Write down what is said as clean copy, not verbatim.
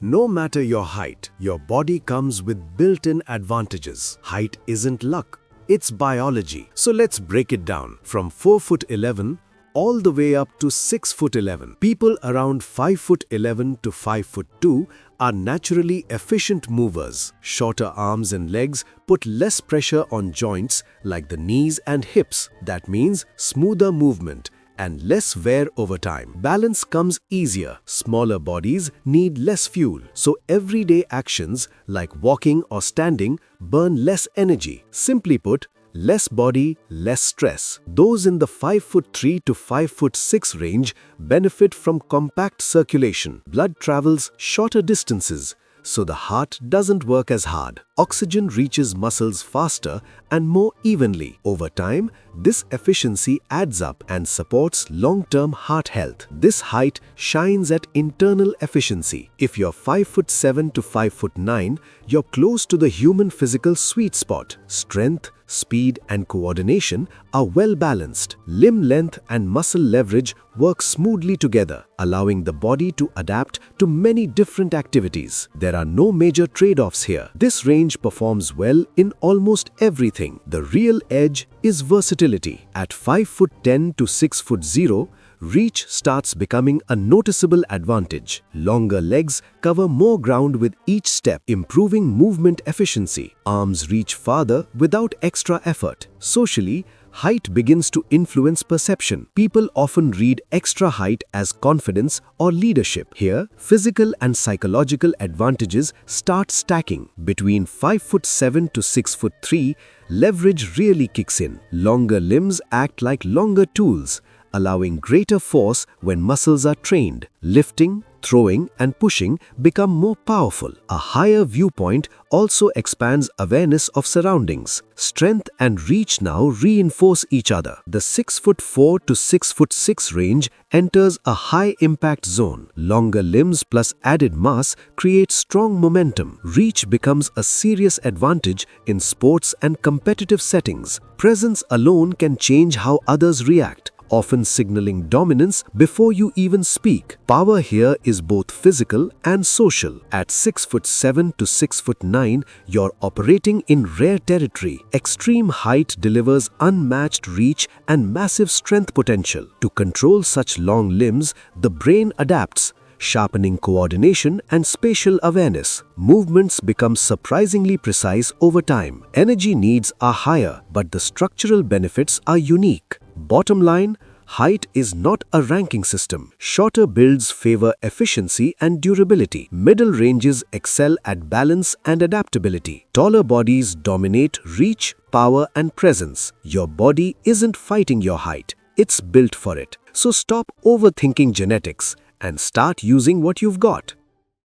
No matter your height, your body comes with built-in advantages. Height isn't luck, it's biology. So let's break it down. From 4 foot 11 all the way up to 6 foot 11. People around 5 foot 11 to 5 foot 2 are naturally efficient movers. Shorter arms and legs put less pressure on joints like the knees and hips. That means smoother movement and less wear over time. Balance comes easier. Smaller bodies need less fuel. So everyday actions like walking or standing burn less energy. Simply put, less body, less stress. Those in the 5 foot 3 to 5 foot 6 range benefit from compact circulation. Blood travels shorter distances, so the heart doesn't work as hard. Oxygen reaches muscles faster and more evenly. Over time, this efficiency adds up and supports long-term heart health. This height shines at internal efficiency. If you're 5 foot 7 to 5 foot 9, you're close to the human physical sweet spot. Strength, speed, and coordination are well balanced. Limb length and muscle leverage work smoothly together, allowing the body to adapt to many different activities. There are no major trade-offs here. This range performs well in almost everything. The real edge is versatility. At 5 foot 10 to 6 foot 0, reach starts becoming a noticeable advantage. Longer legs cover more ground with each step, improving movement efficiency. Arms reach farther without extra effort. Socially, height begins to influence perception. People often read extra height as confidence or leadership. Here, physical and psychological advantages start stacking. Between 5 foot 7 to 6 foot 3, leverage really kicks in. Longer limbs act like longer tools, allowing greater force when muscles are trained. Lifting, throwing, and pushing become more powerful. A higher viewpoint also expands awareness of surroundings. Strength and reach now reinforce each other. The 6 foot 4 to 6 foot 6 range enters a high impact zone. Longer limbs plus added mass create strong momentum. Reach becomes a serious advantage in sports and competitive settings. Presence alone can change how others react, often signaling dominance before you even speak. Power here is both physical and social. At 6 foot 7 to 6 foot 9, you're operating in rare territory. Extreme height delivers unmatched reach and massive strength potential. To control such long limbs, the brain adapts, sharpening coordination and spatial awareness. Movements become surprisingly precise over time. Energy needs are higher, but the structural benefits are unique. Bottom line, height is not a ranking system. Shorter builds favor efficiency and durability. Middle ranges excel at balance and adaptability. Taller bodies dominate reach, power, and presence. Your body isn't fighting your height, it's built for it. So stop overthinking genetics and start using what you've got.